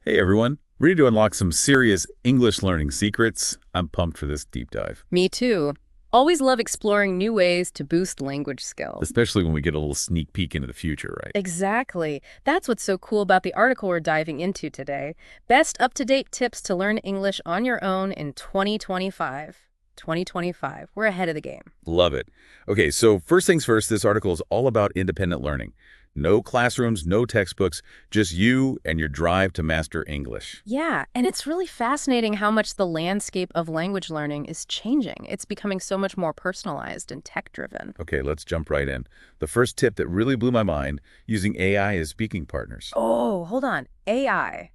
Hey everyone, ready to unlock some serious English learning secrets? I'm pumped for this deep dive, Me too. Always love exploring new ways to boost language skills. especially when we get a little sneak peek into the future, right? Exactly. That's what's so cool about the article we're diving into today. Best up-to-date tips to learn English on your own in 2025. 2025. We're ahead of the game. Love it. Okay, so first things first, this article is all about independent learning. No classrooms, no textbooks, just you and your drive to master English. Yeah, and it's really fascinating how much the landscape of language learning is changing. It's becoming so much more personalized and tech-driven. Okay, let's jump right in. The first tip that really blew my mind, using AI as speaking partners. Oh, hold on. AI.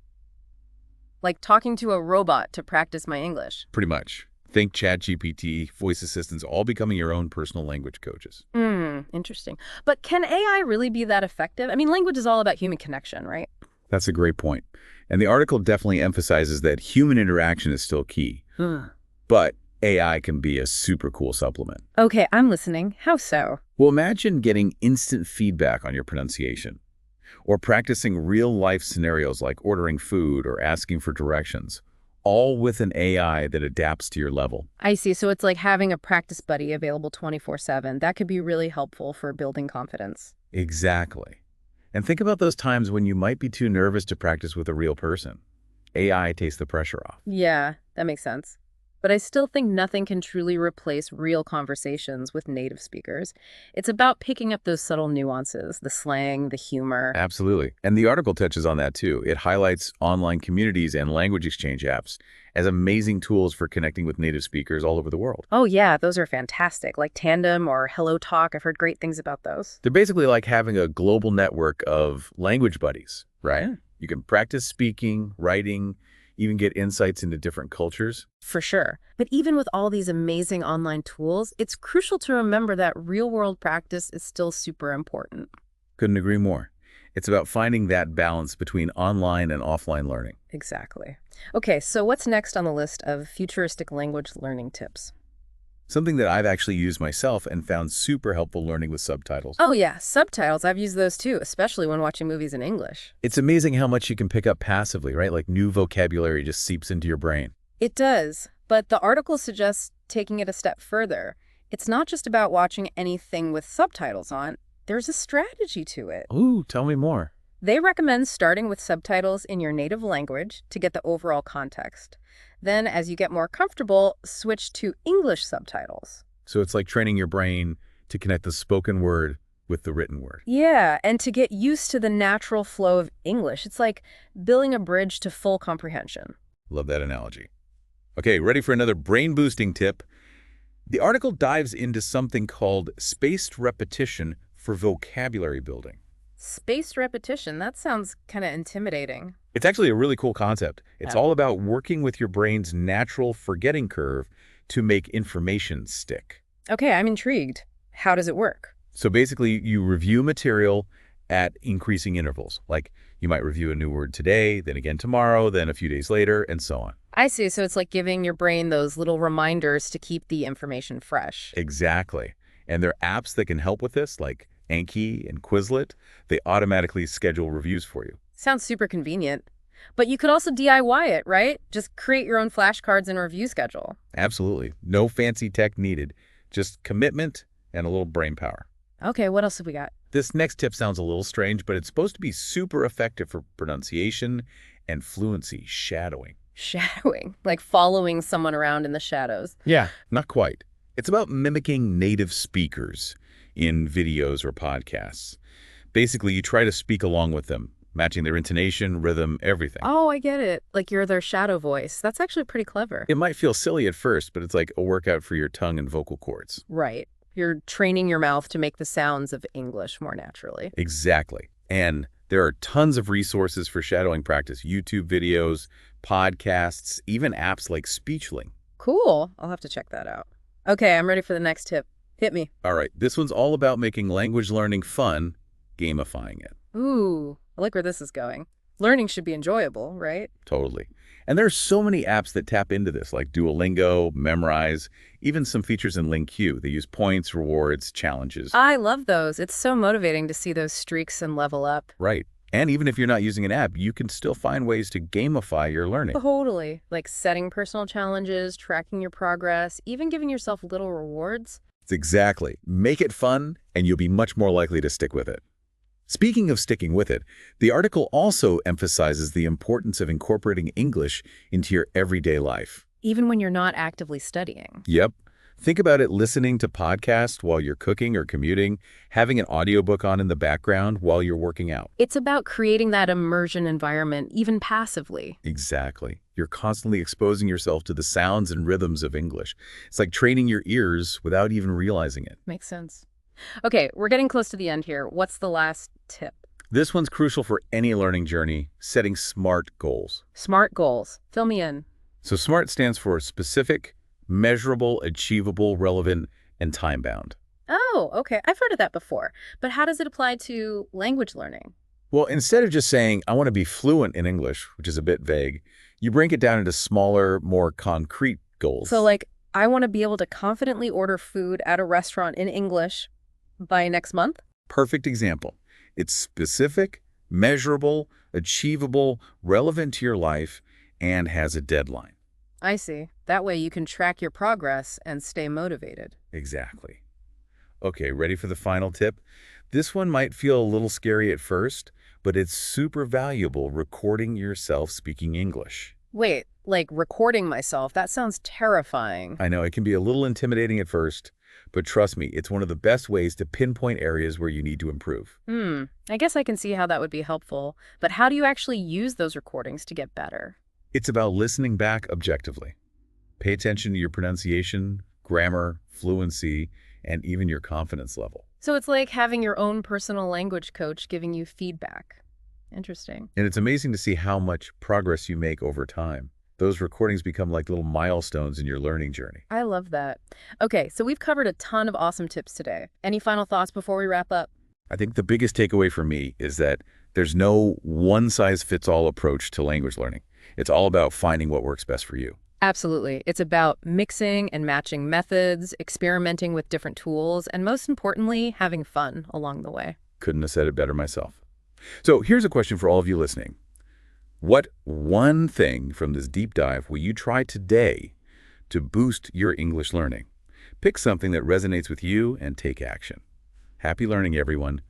Like talking to a robot to practice my English. Pretty much. Think ChatGPT, voice assistants, all becoming your own personal language coaches. Interesting. But can AI really be that effective? I mean, language is all about human connection, right? That's a great point. And the article definitely emphasizes that human interaction is still key. But AI can be a super cool supplement. Okay, I'm listening. How so? Well, imagine getting instant feedback on your pronunciation, or practicing real-life scenarios like ordering food or asking for directions, all with an AI that adapts to your level. I see. So it's like having a practice buddy available 24/7. That could be really helpful for building confidence. Exactly. And think about those times when you might be too nervous to practice with a real person. AI takes the pressure off. Yeah, that makes sense. But I still think nothing can truly replace real conversations with native speakers. It's about picking up those subtle nuances, the slang, the humor. Absolutely. And the article touches on that too. It highlights online communities and language exchange apps as amazing tools for connecting with native speakers all over the world. Oh yeah, those are fantastic, like Tandem or Hello Talk. I've heard great things about those. They're basically like having a global network of language buddies, right? Yeah. You can practice speaking, writing, even get insights into different cultures. For sure. But even with all these amazing online tools, it's crucial to remember that real-world practice is still super important. Couldn't agree more. It's about finding that balance between online and offline learning. Exactly. Okay, so what's next on the list of futuristic language learning tips? Something that I've actually used myself and found super helpful learning with subtitles. Oh yeah, subtitles. I've used those too, especially when watching movies in English. It's amazing how much you can pick up passively, right? Like new vocabulary just seeps into your brain. It does, but the article suggests taking it a step further. It's not just about watching anything with subtitles on. There's a strategy to it. Ooh, tell me more. They recommend starting with subtitles in your native language to get the overall context. Then, as you get more comfortable, switch to English subtitles. So it's like training your brain to connect the spoken word with the written word. Yeah, and to get used to the natural flow of English. It's like building a bridge to full comprehension. Love that analogy. Okay, ready for another brain-boosting tip? The article dives into something called spaced repetition for vocabulary building. Spaced repetition, that sounds kind of intimidating. It's actually a really cool concept. It's Oh. all about working with your brain's natural forgetting curve to make information stick. Okay, I'm intrigued. How does it work? So basically, you review material at increasing intervals. Like you might review a new word today, then again tomorrow, then a few days later, and so on. I see, so it's like giving your brain those little reminders to keep the information fresh. Exactly. And there are apps that can help with this, like Anki and Quizlet. They automatically schedule reviews for you. Sounds super convenient. But you could also DIY it, right? Just create your own flashcards and review schedule. Absolutely. No fancy tech needed. Just commitment and a little brain power. Okay, what else have we got? This next tip sounds a little strange, but it's supposed to be super effective for pronunciation and fluency, shadowing. Shadowing, like following someone around in the shadows. Yeah, not quite. It's about mimicking native speakers in videos or podcasts. Basically, you try to speak along with them, matching their intonation, rhythm, everything. Oh, I get it. Like you're their shadow voice. That's actually pretty clever. It might feel silly at first, but it's like a workout for your tongue and vocal cords. Right. You're training your mouth to make the sounds of English more naturally. Exactly. And there are tons of resources for shadowing practice, YouTube videos, podcasts, even apps like Speechling. Cool. I'll have to check that out. Okay, I'm ready for the next tip. Hit me. All right, this one's all about making language learning fun, gamifying it. Ooh, I like where this is going. Learning should be enjoyable, right? Totally. And there are so many apps that tap into this, like Duolingo, Memrise, even some features in LingQ. They use points, rewards, challenges. I love those. It's so motivating to see those streaks and level up. Right. And even if you're not using an app, you can still find ways to gamify your learning. Totally. Like setting personal challenges, tracking your progress, even giving yourself little rewards. Exactly. Make it fun, and you'll be much more likely to stick with it. Speaking of sticking with it, the article also emphasizes the importance of incorporating English into your everyday life. Even when you're not actively studying. Yep. Think about it listening to podcasts while you're cooking or commuting, having an audiobook on in the background while you're working out. It's about creating that immersion environment, even passively. Exactly. You're constantly exposing yourself to the sounds and rhythms of English. It's like training your ears without even realizing it. Makes sense. Okay, we're getting close to the end here. What's the last tip? This one's crucial for any learning journey, setting SMART goals. SMART goals. Fill me in. So SMART stands for specific, measurable, achievable, relevant, and time-bound. Oh, okay. I've heard of that before. But how does it apply to language learning? Well, instead of just saying, I want to be fluent in English, which is a bit vague, you break it down into smaller, more concrete goals. So, like, I want to be able to confidently order food at a restaurant in English by next month? Perfect example. It's specific, measurable, achievable, relevant to your life, and has a deadline. I see. That way you can track your progress and stay motivated. Exactly. Okay, ready for the final tip? This one might feel a little scary at first, but it's super valuable recording yourself speaking English. Wait, like recording myself, that sounds terrifying. I know it can be a little intimidating at first, but trust me, it's one of the best ways to pinpoint areas where you need to improve. I guess I can see how that would be helpful. But how do you actually use those recordings to get better? It's about listening back objectively. Pay attention to your pronunciation, grammar, fluency, and even your confidence level. So it's like having your own personal language coach giving you feedback. Interesting. And it's amazing to see how much progress you make over time. Those recordings become like little milestones in your learning journey. I love that. Okay, so we've covered a ton of awesome tips today. Any final thoughts before we wrap up? I think the biggest takeaway for me is that there's no one-size-fits-all approach to language learning. It's all about finding what works best for you. Absolutely. It's about mixing and matching methods, experimenting with different tools, and most importantly, having fun along the way. Couldn't have said it better myself. So here's a question for all of you listening. What one thing from this deep dive will you try today to boost your English learning? Pick something that resonates with you and take action. Happy learning, everyone.